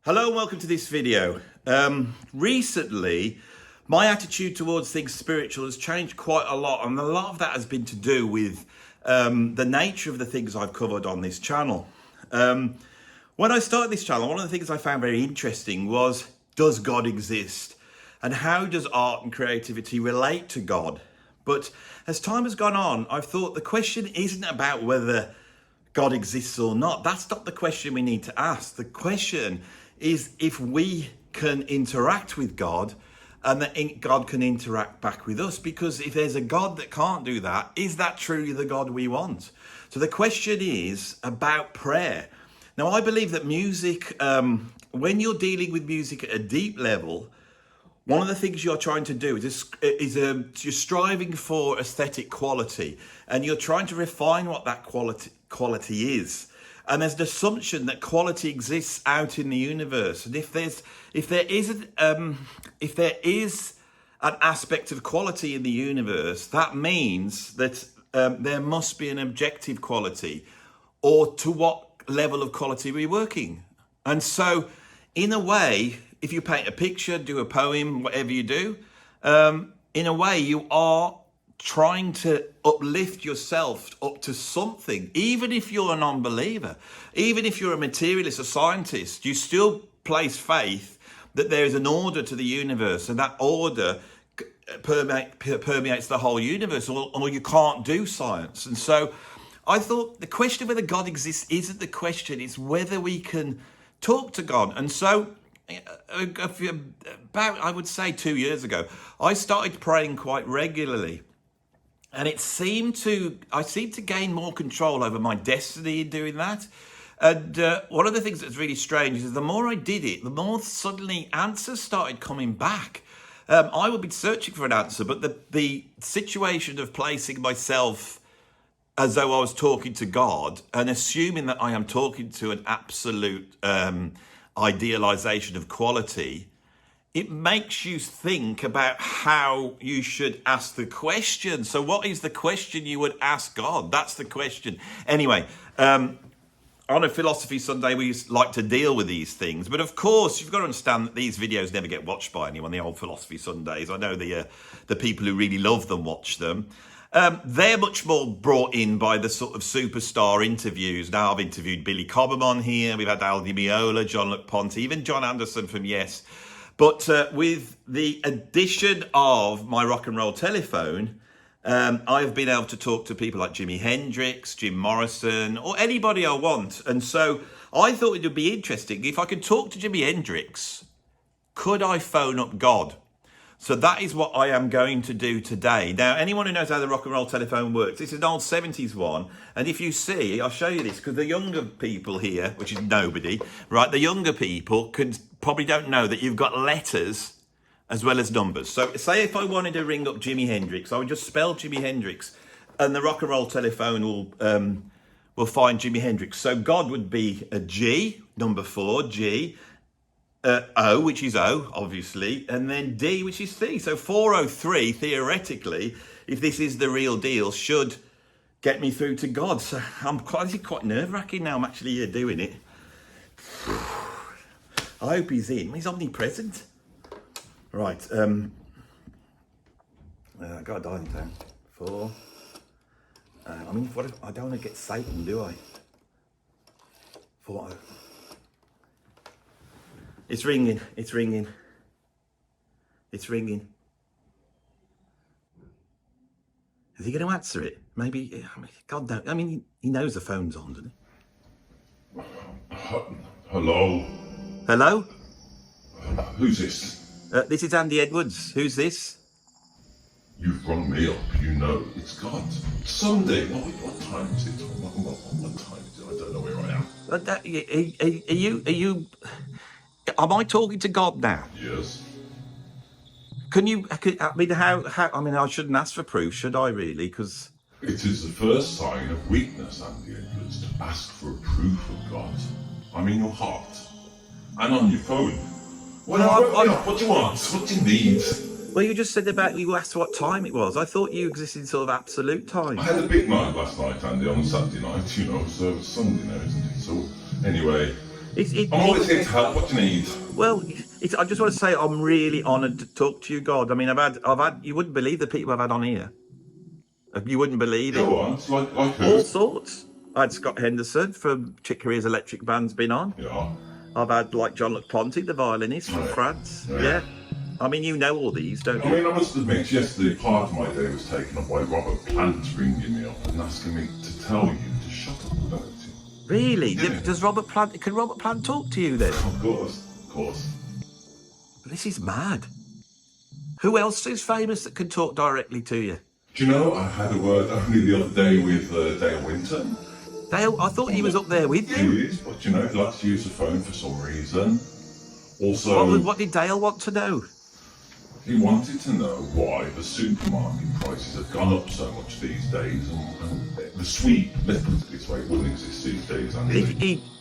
Hello and welcome to this video. Recently, my attitude towards things spiritual has changed quite a lot, and a lot of that has been to do with the nature of the things I've covered on this channel. When I started this channel, one of the things I found very interesting was, does God exist? And how does art and creativity relate to God? But as time has gone on, I've thought the question isn't about whether God exists or not. That's not the question we need to ask. The question is if we can interact with God and that God can interact back with us. Because if there's a God that can't do that, is that truly the God we want? So the question is about prayer. Now, I believe that music, when you're dealing with music at a deep level, one of the things you're trying to do is you're striving for aesthetic quality, and you're trying to refine what that quality is. And there's an assumption that quality exists out in the universe, and if there is an aspect of quality in the universe, that means that there must be an objective quality, or to what level of quality we're working. And so, in a way, if you paint a picture, do a poem, whatever you do, in a way you are trying to uplift yourself up to something. Even if you're a non-believer, even if you're a materialist, a scientist, you still place faith that there is an order to the universe, and that order permeates the whole universe, or you can't do science. And so I thought the question of whether God exists isn't the question, it's whether we can talk to God. And so about, I would say 2 years ago, I started praying quite regularly. And I seemed to gain more control over my destiny in doing that. And one of the things that's really strange is the more I did it, the more suddenly answers started coming back. I would be searching for an answer, but the situation of placing myself as though I was talking to God and assuming that I am talking to an absolute idealization of quality, it makes you think about how you should ask the question. So what is the question you would ask God? That's the question. Anyway, on a Philosophy Sunday, we like to deal with these things. But of course, you've got to understand that these videos never get watched by anyone, the old Philosophy Sundays. I know the people who really love them watch them. They're much more brought in by the sort of superstar interviews. Now I've interviewed Billy Cobham on here. We've had Al Di Meola, John LePonte, even John Anderson from Yes. But with the addition of my rock and roll telephone, I've been able to talk to people like Jimi Hendrix, Jim Morrison, or anybody I want. And so I thought it would be interesting if I could talk to Jimi Hendrix, could I phone up God? So that is what I am going to do today. Now, anyone who knows how the rock and roll telephone works, it's an old 70s one. And if you see, I'll show you this, because the younger people here, which is nobody, right? The younger people probably don't know that you've got letters as well as numbers. So say if I wanted to ring up Jimi Hendrix, I would just spell Jimi Hendrix, and the rock and roll telephone will find Jimi Hendrix. So God would be a G, number 4, G. O, which is O, obviously, and then D, which is C. So 403, theoretically, if this is the real deal, should get me through to God. So this is quite nerve-wracking now I'm actually here doing it. I hope he's in. He's omnipresent. Right. I got a dialing tone. 4. I don't want to get Satan, do I? 4. It's ringing. It's ringing. It's ringing. Is he going to answer it? Maybe. God knows. He knows the phone's on, doesn't he? Hello? Hello? Who's this? This is Andy Edwards. Who's this? You've rung me up, you know. It's God. Sunday. What time is it? What time is it? I don't know where I am. Are you... Am I talking to God now? Yes. I shouldn't ask for proof, should I really? Because it is the first sign of weakness, Andy Edwards, to ask for a proof of God. I'm in your heart. And on your phone. What do you want? What do you need? Well, you just said you asked what time it was. I thought you existed in sort of absolute time. I had a big night last night, Andy, on Saturday night, so it's Sunday now, isn't it? So, anyway, I'm always here to help. What do you need? Well, I just want to say I'm really honoured to talk to you, God. I mean, I've had. You wouldn't believe the people I've had on here. You wouldn't believe it. Go on. It's like who? All sorts. I had Scott Henderson from Chick Corea's Electric Band's been on. Yeah. I've had like John Ponty, the violinist from France. Yeah. I mean, you know all these, don't you? I mean, I must admit, yesterday part of my day was taken up by Robert Plant ringing me up and asking me to tell you to shut up about it. Really? Yeah. Does Robert Plant? Can Robert Plant talk to you then? Of course. This is mad. Who else is famous that can talk directly to you? Do you know, I had a word only the other day with Dale Winton. Dale, I thought he was up there with He you. is, but you know, he likes to use the phone for some reason. Also, What did Dale want to know? he wanted to know why the supermarket prices have gone up so much these days, and the sweep, let's put it this way, it wouldn't exist these days.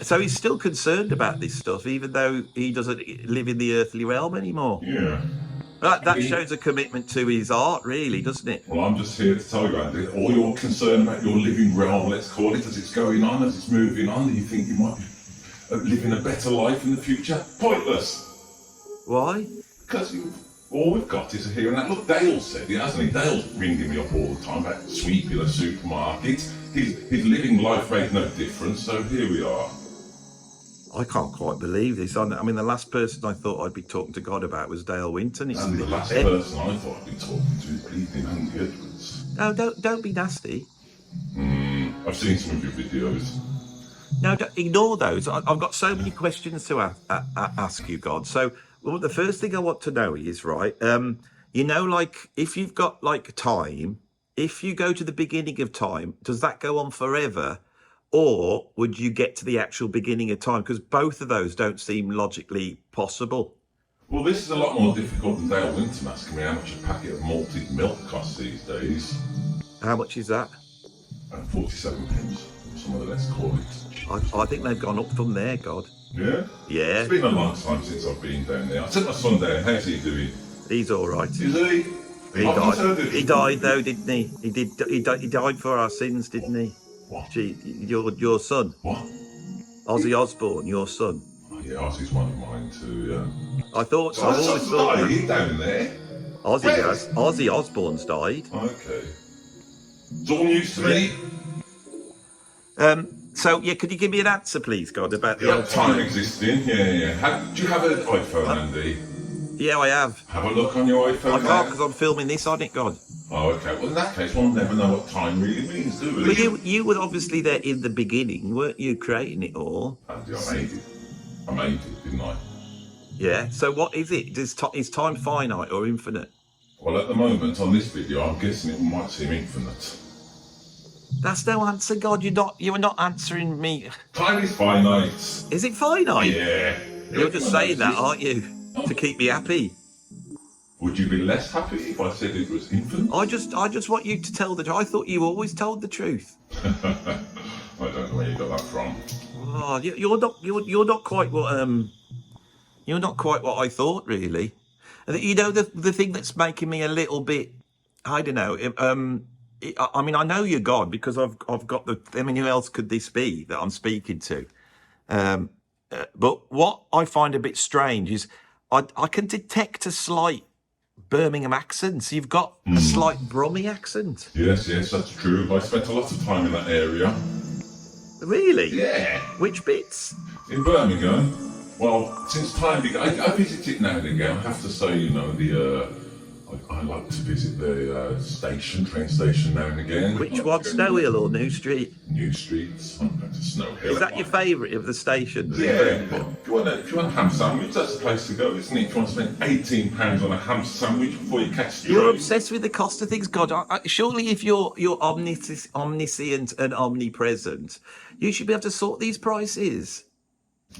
So he's still concerned about this stuff, even though he doesn't live in the earthly realm anymore. Yeah. That shows a commitment to his art, really, doesn't it? Well, I'm just here to tell you, Andy, all your concern about your living realm, let's call it, as it's going on, as it's moving on, you think you might be living a better life in the future? Pointless. Why? Because all we've got is a here and now. Look, Dale said it, hasn't he? Dale's ringing me up all the time about sweeping a supermarket. His living life made no difference, so here we are. I can't quite believe this. I mean, the last person I thought I'd be talking to God about was Dale Winton. And the last person I thought I'd be talking to is bleeding Andy Edwards. No, don't be nasty. I've seen some of your videos. No, ignore those. I've got so many questions to ask you, God. So, well, the first thing I want to know is, right, you know, like, if you've got, like, time, if you go to the beginning of time, does that go on forever? Or would you get to the actual beginning of time? Because both of those don't seem logically possible. Well, this is a lot more difficult than Dale Winton asking me how much a packet of malted milk costs these days. How much is that? 47 pence, some of the let's call it. I think they've gone up from there, God. Yeah? Yeah. It's been a long time since I've been down there. I took my son down. How's he doing? He's all right. Is he? He died though, didn't he? He died for our sins, didn't he? What? Gee, your son. What? Ozzy Osbourne, your son. Oh, yeah, Ozzy's one of mine too, yeah. I thought, So I've always thought he down there? Ozzy has. Ozzy Osbourne's died. Okay. It's all news to me. So, yeah, could you give me an answer, please, God, about the Yeah, old time existing, yeah. Do you have an iPhone, Andy? Yeah, I have. Have a look on your iPhone. I can't because I'm filming this on it, God. Oh, okay. Well, in that case, we'll never know what time really means, do we? But you were obviously there in the beginning, weren't you, creating it all? Andy, I made it, didn't I? Yeah. So what is it? Is time finite or infinite? Well, at the moment, on this video, I'm guessing it might seem infinite. That's no answer, God. You are not answering me. Time is finite. Is it finite? Yeah. You're just saying that, aren't you? To keep me happy. Would you be less happy if I said it was infinite? I just want you to tell the truth. I thought you always told the truth. I don't know where you got that from. Oh, you're not quite what you're not quite what I thought, really. You know, the thing that's making me a little bit, I don't know. I mean, I know you're God because I've got the. I mean, who else could this be that I'm speaking to? But what I find a bit strange is I can detect a slight Birmingham accent. So you've got a slight Brummy accent. Yes, that's true. I spent a lot of time in that area. Really? Yeah. Which bits? In Birmingham. Well, since time began, I visit it now and again. I have to say, you know, I like to visit the train station now and again. Which one, Snow Hill or New Street? New Streets. I'm going to Snow Hill. Is that your favourite of the stations? Yeah. If you want a ham sandwich, that's the place to go, isn't it? If you want to spend £18 on a ham sandwich before you catch the You're train. obsessed with the cost of things, God. Surely, if you're omniscient and omnipresent, you should be able to sort these prices.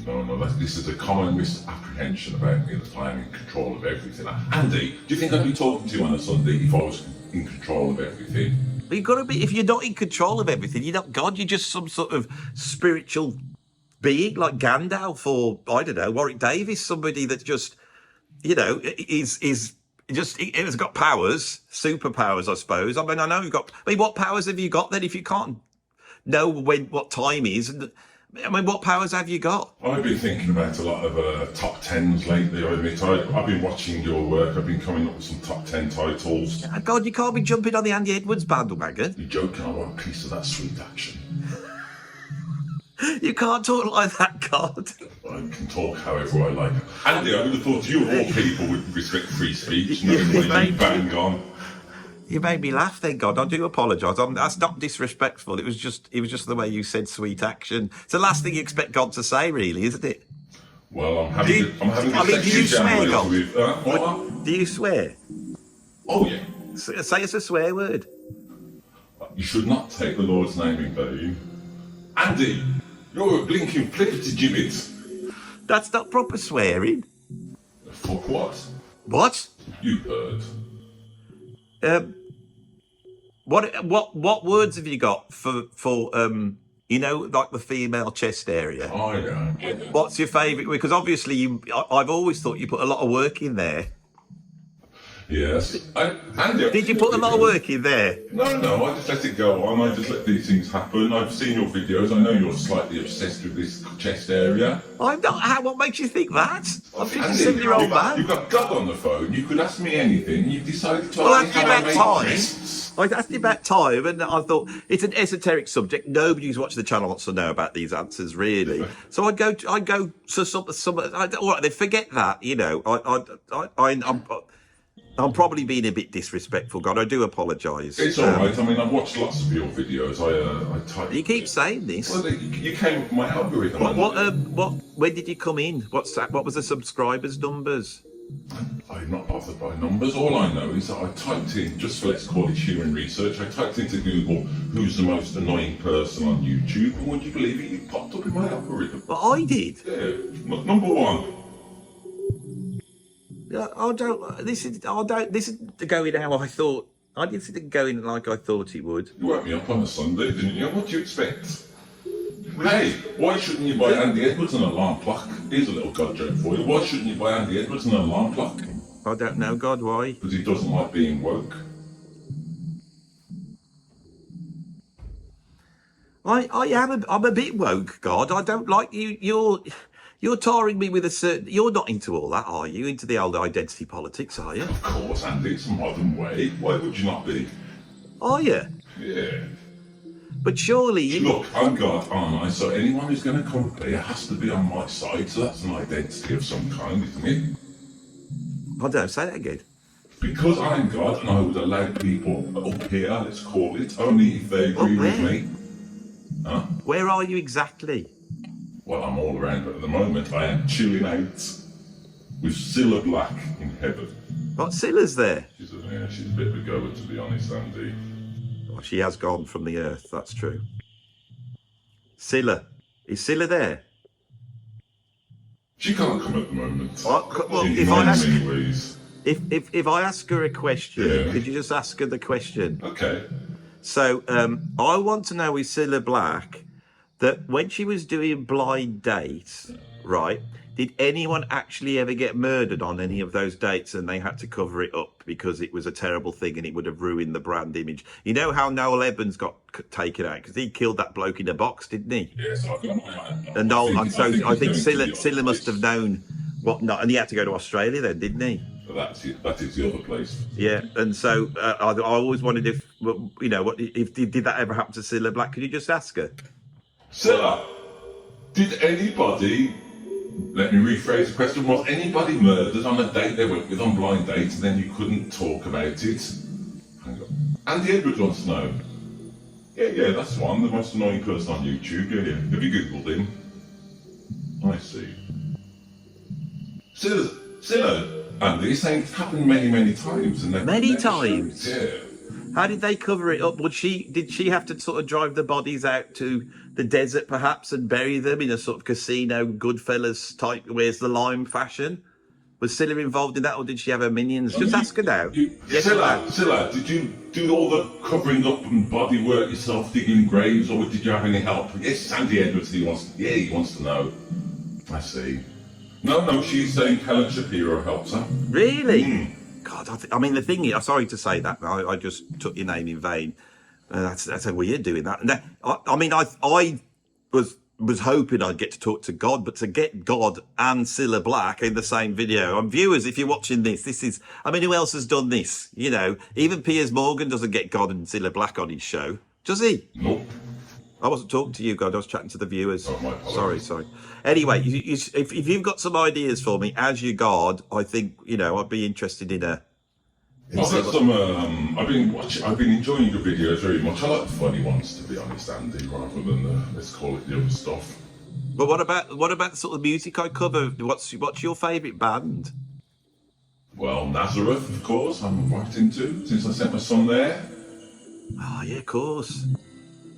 No, this is a common misapprehension about me that I am in control of everything. Andy, do you think I'd be talking to you on a Sunday if I was in control of everything? But you've got to be. If you're not in control of everything, you're not God. You're just some sort of spiritual being like Gandalf or I don't know, Warwick Davis, somebody that just, you know, is just has got powers, superpowers, I suppose. I mean, I know you've got. I mean, what powers have you got then if you can't know what time is? And I mean, what powers have you got? I've been thinking about a lot of top tens lately, I admit. I've been watching your work, I've been coming up with some top 10 titles. Oh, God, you can't be jumping on the Andy Edwards bandwagon. You're joking, I want a piece of that sweet action. You can't talk like that, God. I can talk however I like. Andy, I would have thought you of all people would respect free speech, knowing when you bang on. You made me laugh then, God. I do apologise. That's not disrespectful. It was just the way you said sweet action. It's the last thing you expect God to say, really, isn't it? Well, I'm having a do you swear, God? What? Do you swear? Oh, yeah. Say it's a swear word. You should not take the Lord's name in vain. Andy, you're a blinking flippity gibbet. That's not proper swearing. Fuck what? What? You heard. What words have you got for like the female chest area? Oh, yeah. What's your favourite? Because obviously I've always thought you put a lot of work in there. Yes. Andy, Did you put a lot of work in there? No, I just let it go on. I just let these things happen. I've seen your videos. I know you're slightly obsessed with this chest area. I'm not. What makes you think that? I'm Andy, 57-year-old man. You've got God on the phone. You could ask me anything. You've decided to Well, ask me about time. interests. I asked you about time, and I thought it's an esoteric subject. Nobody who's watching the channel wants to know about these answers, really. So I go to some. All right, then forget that. I'm probably being a bit disrespectful, God. I do apologise. It's all right. I mean, I've watched lots of your videos. I typed. You keep saying this. Well, you came with my algorithm. When did you come in? What was the subscribers' numbers? I'm not bothered by numbers. All I know is that I typed in, just for let's call it human research, I typed into Google, who's the most annoying person on YouTube, and would you believe it? You popped up in my algorithm. Well, I did. Yeah, number one. This is going how I thought. I didn't see it going like I thought it would. You woke me up on a Sunday, didn't you? What do you expect? Hey, why shouldn't you buy Andy Edwards an alarm clock? Here's a little God joke for you. Why shouldn't you buy Andy Edwards an alarm clock? I don't know, God, why? Because he doesn't like being woke. I'm a bit woke, God. I don't like you. You're tarring me with a certain. You're not into all that, are you? Into the old identity politics, are you? Of course, Andy. It's a modern way. Why would you not be? Are you? Yeah. But surely you... Look, I'm God, aren't I? So anyone who's going to come up here has to be on my side. So that's an identity of some kind, isn't it? I don't say that again. Because I'm God and I would allow people up here, let's call it, only if they agree with me. Huh? Where are you exactly? Well, I'm all around, but at the moment I am chilling out with Cilla Black in heaven. What, Cilla's there? She's a bit of a goer, to be honest, Andy. Well, she has gone from the earth, that's true. Cilla. Is Cilla there? She can't come at the moment. Well, in if I ask, many ways. If I ask her a question, Yeah. could you just ask her the question? Okay. So I want to know with Cilla Black that when she was doing blind dates, right, did anyone actually ever get murdered on any of those dates and they had to cover it up because it was a terrible thing and it would have ruined the brand image? You know how Noel Evans got taken out because he killed that bloke in a box, didn't he? Yes, I've got my And I think Cilla must have known what not, and he had to go to Australia then, didn't he? That is the other place. Yeah, and so I always wondered if did that ever happen to Cilla Black? Could you just ask her? Cilla, did anybody, let me rephrase the question, was anybody murdered on a date they went with on blind dates and then you couldn't talk about it? Hang on. Andy Edwards wants to know. Yeah, that's one, the most annoying person on YouTube. Yeah. Have you Googled him? I see. Cilla, Andy, he's saying it's happened many times. And Many times? Yeah. How did they cover it up? Did she have to sort of drive the bodies out to the desert perhaps and bury them in a sort of casino Goodfellas type Where's the Lime fashion? Was Cilla involved in that, or did she have her minions? Just ask her now. Cilla, did you do all the covering up and body work yourself, digging graves, or did you have any help? Yes, Andy Edwards, he wants to know. I see. No, she's saying Helen Shapiro helps her. Really? God, I mean, the thing is, I'm sorry to say that, I just took your name in vain. That's a weird doing that. And I was was hoping I'd get to talk to God, but to get God and Cilla Black in the same video. And viewers, if you're watching this is, I mean, who else has done this? You know, even Piers Morgan doesn't get God and Cilla Black on his show, does he? Nope. I wasn't talking to you, God. I was chatting to the viewers. Oh, my apologies. Sorry. Anyway, if you've got some ideas for me as your God, I think, you know, I'd be interested in a... I've got some. I've been enjoying your videos very much. I like the funny ones, to be honest, Andy, rather than the, let's call it, the other stuff. But what about the sort of music I cover? What's your favourite band? Well, Nazareth, of course, I'm right into, since I sent my son there. Oh, yeah, of course.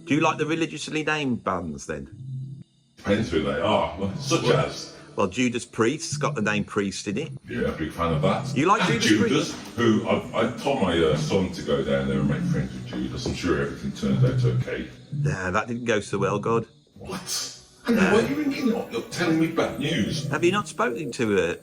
Do you like the religiously named bands then? Depends who they are, such as... Well, Judas Priest's got the name Priest in it. Yeah, big fan of that. You like and Judas Priest? Who I told my son to go down there and make friends with Judas. I'm sure everything turned out okay. Nah, that didn't go so well, God. What? Andy, why are you ringing up? You're telling me bad news. Have you not spoken to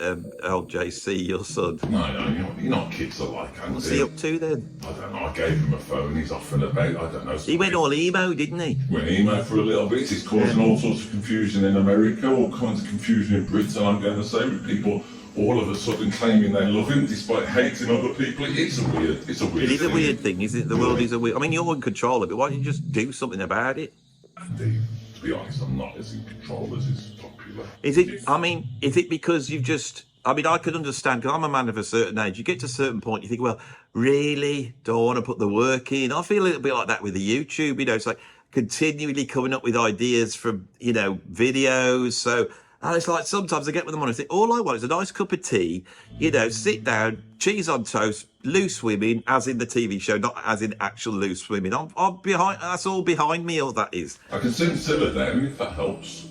old JC, your son? No, you're not kids alike, Andy. What's he up to then? I don't know, I gave him a phone, he's off and about, I don't know. He went all emo, didn't he? Went emo for a little bit, he's causing all sorts of confusion in America, all kinds of confusion in Britain, I'm going to say, with people all of a sudden claiming they love him despite hating other people. It's a weird It is thing. a weird thing, isn't it? The world is a weird... I mean, you're in control of it. Why don't you just do something about it? Andy, to be honest, I'm not as in control as is popular. Is it because you've just... I mean, I could understand, because I'm a man of a certain age. You get to a certain point, you think, well, really? Do I want to put the work in? I feel a little bit like that with the YouTube, you know, it's like continually coming up with ideas from, you know, videos. So, and it's like sometimes I get with them on and think, all I want is a nice cup of tea, you know, sit down, cheese on toast, loose swimming, as in the TV show, not as in actual loose swimming. I'm behind, that's all behind me, all that is. I can send Cilla down if that helps.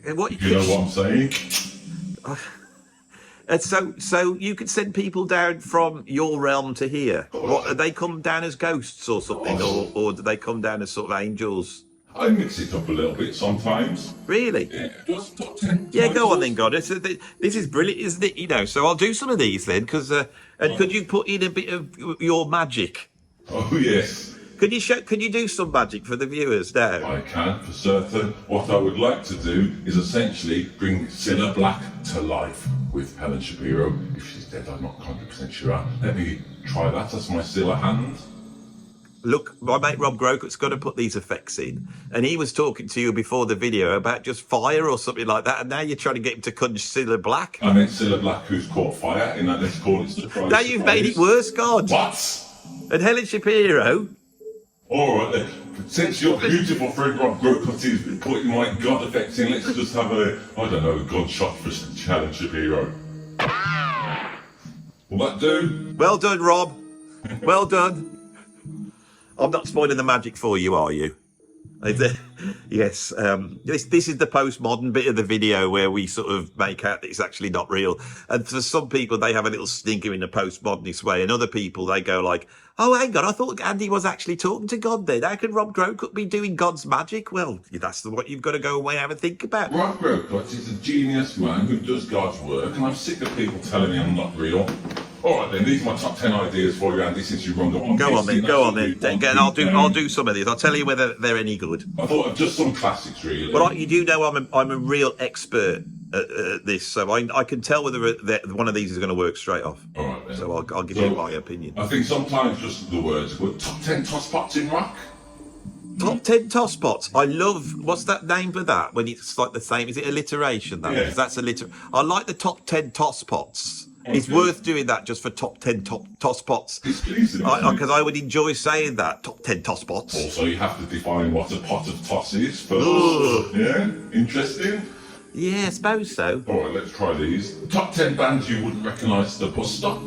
And what You know what I'm saying? And so you could send people down from your realm to here. What, do they come down as ghosts or something, or do they come down as sort of angels? I mix it up a little bit sometimes. Really? Yeah, just top 10 Yeah, go on titles. then, God. This is brilliant, isn't it? You know, so I'll do some of these then, because and could you put in a bit of your magic? Oh, yes. Could you do some magic for the viewers now? I can, for certain. What I would like to do is essentially bring Cilla Black to life with Helen Shapiro. If she's dead, I'm not 100% sure. Let me try that. That's my Cilla hand. Look, my mate Rob Grokett's got to put these effects in, and he was talking to you before the video about just fire or something like that, and now you're trying to get him to conjure Cilla Black. I meant Cilla Black who's caught fire in that, let's call it surprise. Now you've made it worse, God. What? And Helen Shapiro. All right then. Since your beautiful friend Rob Grokott is putting my God effects in, let's just have a, I don't know, a gunshot for Helen Shapiro. Will that do? Well done, Rob. Well done. I'm not spoiling the magic for you, are you? Yes. This is the postmodern bit of the video where we sort of make out that it's actually not real. And for some people, they have a little stinker in a postmodernist way. And other people, they go like, oh, hang on, I thought Andy was actually talking to God then. How can Rob Grokott be doing God's magic? Well, that's what you've got to go away and have a think about. Rob Grokott is a genius man who does God's work, and I'm sick of people telling me I'm not real. All right then, these are my top 10 ideas for you, Andy, since you run up. Go on then. Again, I'll do some of these. I'll tell you whether they're any good. I thought of just some classics, really. Well, you do know I'm a real expert at this, so I can tell whether one of these is going to work straight off. All right then. So I'll give you my opinion. I think sometimes just the words, but top 10 toss pots in rock. Top 10 toss pots. I love, what's that name for that? When it's like the same, is it alliteration? That Yeah. is, that's I like the top 10 toss pots. Okay. It's worth doing that just for top 10 toss pots. It's pleasing. Because I would enjoy saying that, top 10 toss pots. Also, you have to define what a pot of toss is first. Ugh. Yeah? Interesting? Yeah, I suppose so. All right, let's try these. Top 10 bands you wouldn't recognise at the bus stop.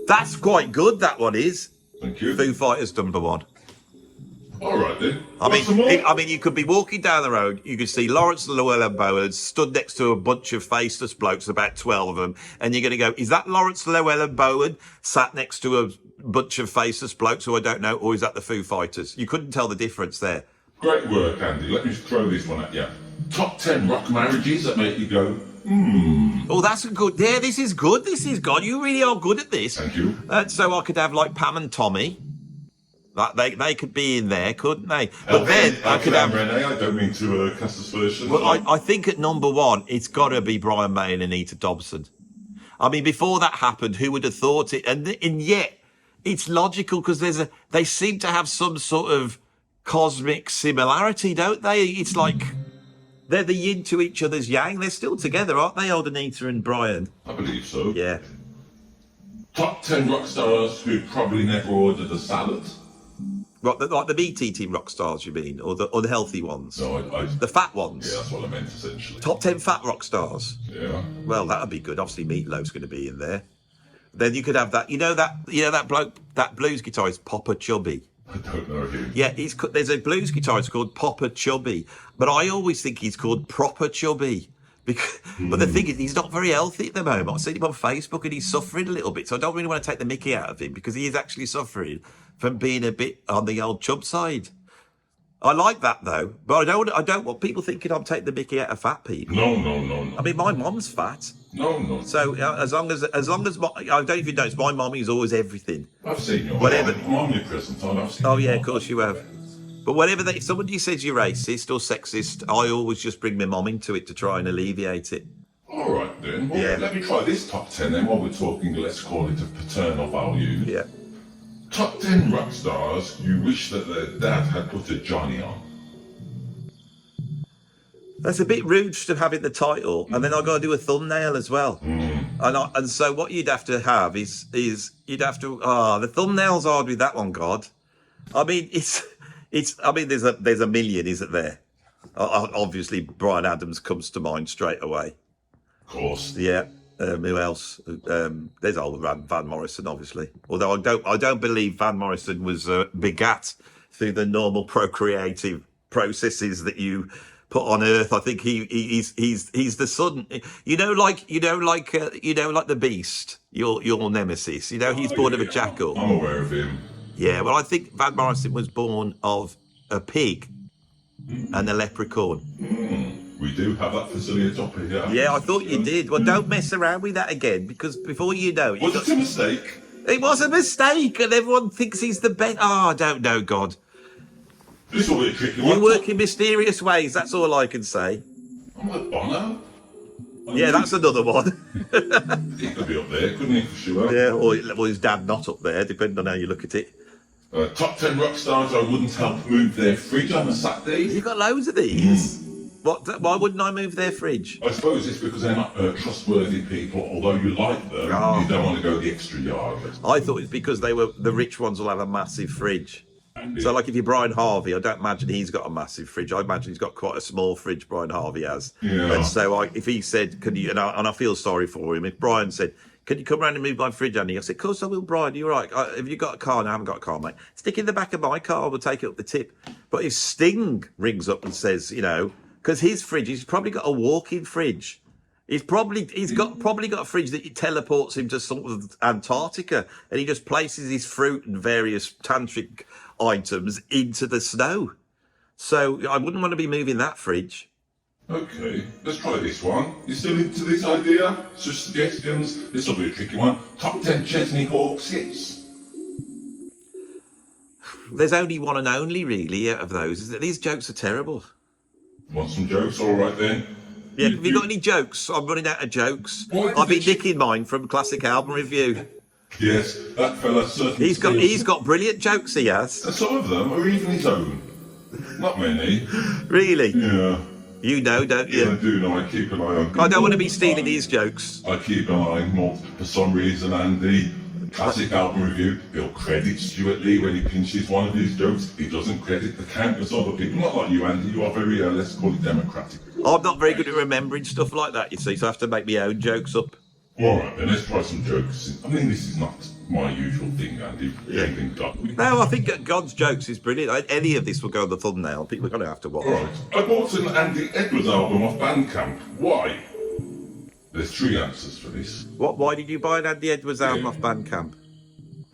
That's quite good, that one is. Thank you. Foo Fighters #1. All right then. I mean, you could be walking down the road, you could see Lawrence Llewellyn Bowen stood next to a bunch of faceless blokes, about 12 of them, and you're going to go, is that Lawrence Llewellyn Bowen sat next to a bunch of faceless blokes who I don't know, or is that the Foo Fighters? You couldn't tell the difference there. Great work, Andy. Let me throw this one at you. Top 10 rock marriages that make you go, Oh, that's a good. Yeah, this is good. You really are good at this. Thank you. So I could have like Pam and Tommy. That they could be in there, couldn't they? But then I could have. Renee, I don't mean to cast aspersions. Well, I think at number one, it's got to be Brian May and Anita Dobson. I mean, before that happened, who would have thought it? And yet, it's logical because they seem to have some sort of cosmic similarity, don't they? It's like they're the yin to each other's yang. They're still together, aren't they, old Anita and Brian? I believe so. Yeah. Top 10 rock stars who probably never ordered a salad. What, like the meat-eating rock stars, you mean, or the unhealthy ones? No, the fat ones. Yeah, that's what I meant essentially. Top 10 fat rock stars. Yeah. Well, that would be good. Obviously, Meatloaf's going to be in there. Then you could have that. You know that bloke, that blues guitarist, Papa Chubby. I don't know him. Yeah, there's a blues guitarist called Papa Chubby, but I always think he's called Proper Chubby. But the thing is, he's not very healthy at the moment. I've seen him on Facebook and he's suffering a little bit. So I don't really want to take the mickey out of him because he is actually suffering from being a bit on the old chub side. I like that though, but I don't want people thinking I'm taking the mickey out of fat people. No. I mean, my mom's fat. No. So as long as I don't know if you notice, my mum is always everything. I've seen you. Whatever. I'm omnipresent. I've seen Oh yeah, of course you have. But whatever if somebody says you're racist or sexist, I always just bring my mum into it to try and alleviate it. All right then. Well, Yeah. let me try this top 10 then while we're talking, let's call it, of paternal value. Yeah. Top 10 rock stars you wish that their dad had put a Johnny on. That's a bit rude to having the title, and then I've got to do a thumbnail as well. And so what you'd have to have is you'd have to the thumbnail's hard with that one, God. I mean I mean there's a million, isn't there? Obviously Bryan Adams comes to mind straight away. Of course. Yeah. Who else? There's old Van Morrison, obviously. Although I don't believe Van Morrison was begat through the normal procreative processes that you put on Earth. I think he's the son. Like the Beast, your nemesis. He's born of a jackal. I'm aware of him. Yeah. Well, I think Van Morrison was born of a pig and a leprechaun. We do have that facility up here. Yeah, I thought you did. Well, don't mess around with that again, because before you know it... Was it a mistake? It was a mistake, and everyone thinks he's the best. I don't know, God. This will be a tricky one. You work in mysterious ways, that's all I can say. I'm like Bono. Yeah, that's another one. He could be up there, couldn't he, for sure? Yeah, or his dad not up there, depending on how you look at it. Top 10 rock stars I wouldn't help move their fridge on a Saturday. You've got loads of these. Why wouldn't I move their fridge? I suppose it's because they're not trustworthy people, although you like them, you don't want to go the extra yard. I thought it's because the rich ones will have a massive fridge. So, like, if you're Brian Harvey, I don't imagine he's got a massive fridge. I imagine he's got quite a small fridge, Brian Harvey has. Yeah. And so, if he said, "Can you?" and I feel sorry for him. If Brian said, "Can you come round and move my fridge, Andy?" I said, "Of course I will, Brian. You're right. Have you got a car?" No, I haven't got a car, mate. Stick it in the back of my car. We'll take it up the tip. But if Sting rings up and says, because his fridge, he's probably got a walk-in fridge. He's probably got a fridge that teleports him to sort of Antarctica, and he just places his fruit and various tantric items into the snow. So I wouldn't want to be moving that fridge. Okay, let's try this one. You still into this idea? Suggestions? This will be a tricky one. Top 10 Chesney Hawkes hits. There's only one and only, really, out of those. These jokes are terrible. Want some jokes? All right then. Yeah, have you got any jokes? I'm running out of jokes. I've been nicking mine from Classic Album Review. Yes, that fella certainly. He's got brilliant jokes, he has. And some of them are even his own. Not many. Really? Yeah. You know, don't you? Yeah, I do know. I keep an eye on. I don't want to be stealing his jokes. I keep an eye on more for some reason, Andy. Classic Album Review, he'll credit Stuart Lee when he pinches one of his jokes. He doesn't credit the countless other people. Not like you, Andy. You are very, let's call it democratic. I'm not very good at remembering stuff like that, you see, so I have to make my own jokes up. All right, then let's try some jokes. I mean, this is not my usual thing, Andy. No, I think God's jokes is brilliant. Any of this will go on the thumbnail. People are going to have to watch. All right, I bought an Andy Edwards album off Bandcamp. Why? There's 3 answers for this. Why did you buy an Andy Edwards album off Bandcamp?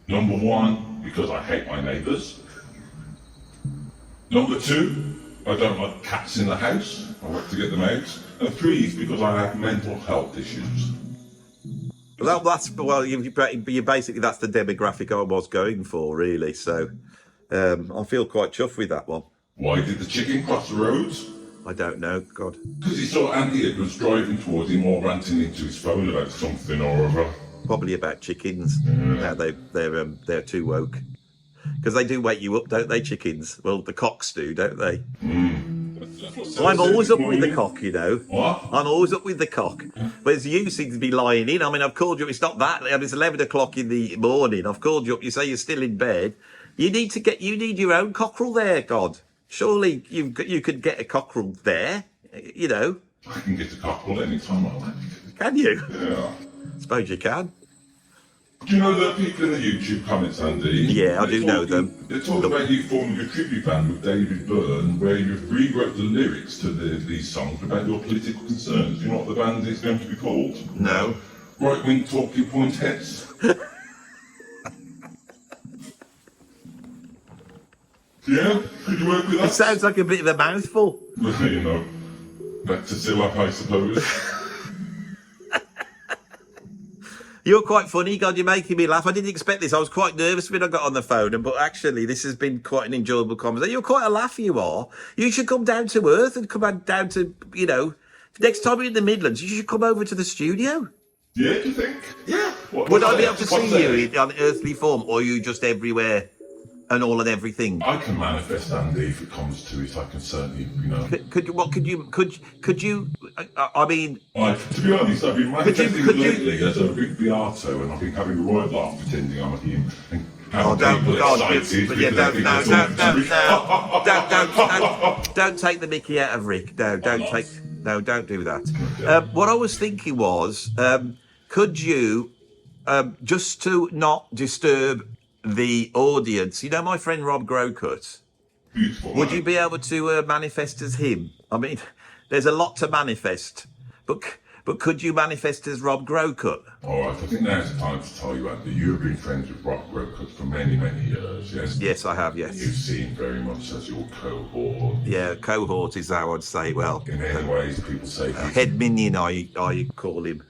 Number 1, because I hate my neighbours. Number 2, I don't like cats in the house. I like to get them out. And 3 is because I have mental health issues. You basically, that's the demographic I was going for, really. So, I feel quite chuffed with that one. Why did the chicken cross the roads? I don't know, God. Because he saw Andy Edwards driving towards him or ranting into his phone about something or other. Probably about chickens. Now they're too woke. Because they do wake you up, don't they, chickens? Well, the cocks do, don't they? I'm always up with the cock, you know. What? I'm always up with the cock. Whereas you seem to be lying in. I mean, I've called you up. It's not that. It's 11 o'clock in the morning. I've called you up. You say you're still in bed. You need your own cockerel there, God. Surely you could get a cockerel there, you know. I can get a cockerel anytime I like. Can you? Yeah. Suppose you can. Do you know the people in the YouTube comments, Andy? Yeah, I do know them. They talk about you forming a tribute band with David Byrne, where you've rewrote the lyrics to these songs about your political concerns. Do you know what the band is going to be called? No. Right-wing talking point heads. Yeah? Could you work with It us? sounds like a bit of a mouthful. Well, you know, back to Zillow, I suppose. You're quite funny, God. You're making me laugh. I didn't expect this. I was quite nervous when I got on the phone, but actually, this has been quite an enjoyable conversation. You're quite a laugh, you are. You should come down to earth and come down to, you know, next time you're in the Midlands, you should come over to the studio. Yeah, do you think? Yeah. Would Would I be able to see you on earthly form, or are you just everywhere and all and everything? I can manifest, Andy, if it comes to it. I can certainly, you know. Could you? I mean, To be honest, I've been manifesting lately as a big Beato, and I've been having a right laugh pretending I'm him. And don't take the mickey out of Rick. Don't do that. What I was thinking was, could you, just to not disturb the audience, you know my friend Rob Growcut? Beautiful. Would you be able to manifest as him? I mean, there's a lot to manifest, but could you manifest as Rob Growcut? All right, I think now's the time to tell you, Andy, you've been friends with Rob Growcut for many, many years, yes? Yes, I have, yes. You've seen very much as your cohort. Yeah, cohort is how I'd say, well. In many ways, people say... Head minion, I call him.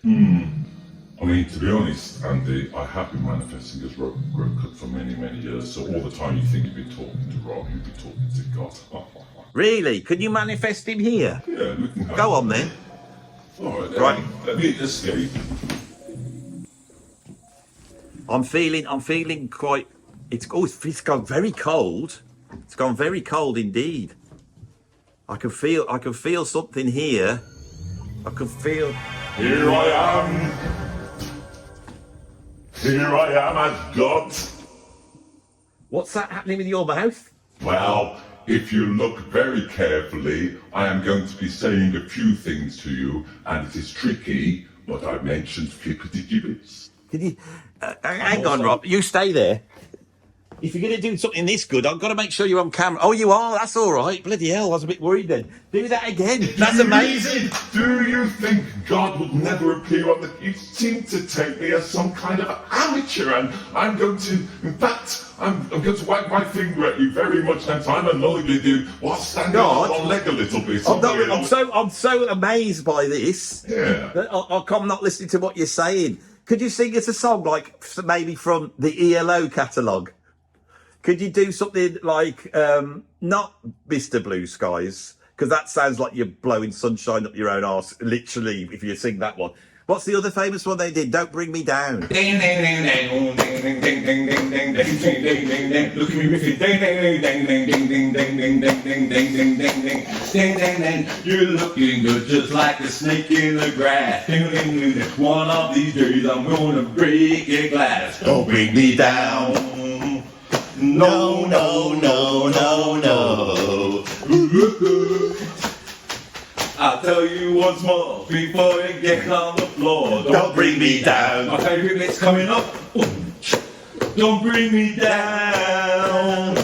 I mean, to be honest, Andy, I have been manifesting as Rob Growcut for many, many years, so all the time you think you've been talking to Rob, you've been talking to God. Really? Can you manifest him here? Yeah, we can have... Go on then. All right, Right. Let me escape. I'm feeling quite. It's gone very cold. It's gone very cold indeed. I can feel something here. I can feel. Here I am. Here I am as God. What's that happening with your mouth? Well, if you look very carefully, I am going to be saying a few things to you, and it is tricky, but I mentioned flippity gibbets. Can you? Hang on, Rob. You stay there. If you're going to do something this good, I've got to make sure you're on camera. Oh, you are? That's all right. Bloody hell, I was a bit worried then. Do that again. That's amazing. Do you think God would never appear on the... You seem to take me as some kind of amateur, and I'm going to... In fact, I'm going to wag my finger at you very much next time and annoyingly do while standing on one leg a little bit. I'm so amazed by this. Yeah. That I'm not listening to what you're saying. Could you sing us a song, like maybe from the ELO catalogue? Could you do something like, not Mr. Blue Skies, because that sounds like you're blowing sunshine up your own arse, literally, if you sing that one. What's the other famous one they did? Don't Bring Me Down. Look at me riffing. You're looking good, just like a snake in the grass. One of these days I'm gonna break your glass. Don't bring me down. No, no, no, no, no. I'll tell you once more before you get on the floor. Don't bring me down. My favourite bit's coming up. Don't bring me down.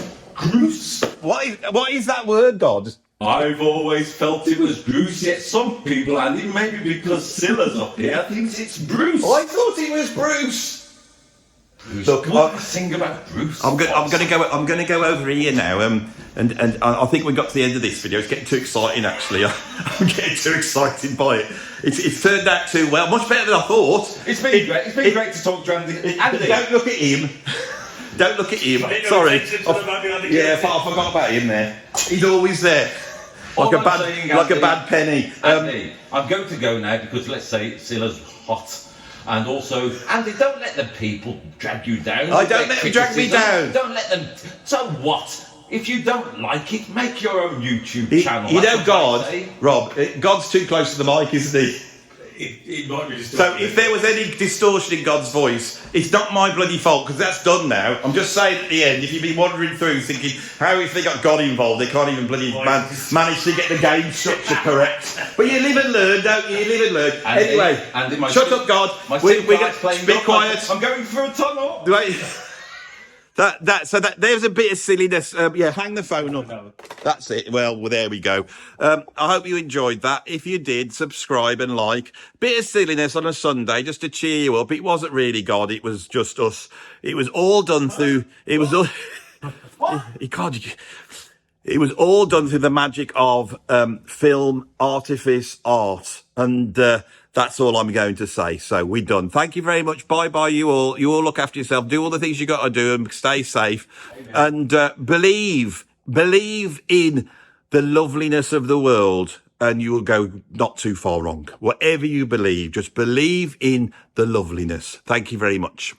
Bruce. What is that word, God? I've always felt it was Bruce, yet some people, and it may be because Silla's up here, thinks it's Bruce. I thought it was Bruce. Look, what sing about Bruce? I'm going to go over here now, and I think we got to the end of this video. It's getting too exciting, actually. I'm getting too excited by it. It's turned out too well, much better than I thought. It's been great. It's been great to talk to Andy. Don't look at him. Don't look at him. Pay no Sorry. attention to the man behind the Yeah, I curtain. forgot about him there. He's always there. All Like a I'm saying, bad Andy, penny. Andy, I'm going to go now because let's say Scylla's hot. And also, Andy, don't let the people drag you down. I don't let them drag me down. Don't let them. So what? If you don't like it, make your own YouTube channel. You That's know, what I God, say. Rob, God's too close to the mic, isn't he? It might be just. So if there was any distortion in God's voice, it's not my bloody fault because that's done now. I'm just saying at the end, if you've been wandering through thinking, how if they got God involved, they can't even bloody manage to get the game structure correct. But you live and learn, don't you? You live and learn. Anyway, shut up, God. We're Be quiet. I'm going through a tunnel. Right. There's a bit of silliness. Hang the phone up. That's it. Well, there we go. I hope you enjoyed that. If you did, subscribe and like. Bit of silliness on a Sunday just to cheer you up. It wasn't really God. It was just us. It was all done through. It was all. It was all done through the magic of film, artifice, art, and that's all I'm going to say. So we're done. Thank you very much. Bye, you all. You all look after yourself. Do all the things you got to do and stay safe. Amen. And believe in the loveliness of the world, and you will go not too far wrong. Whatever you believe, just believe in the loveliness. Thank you very much.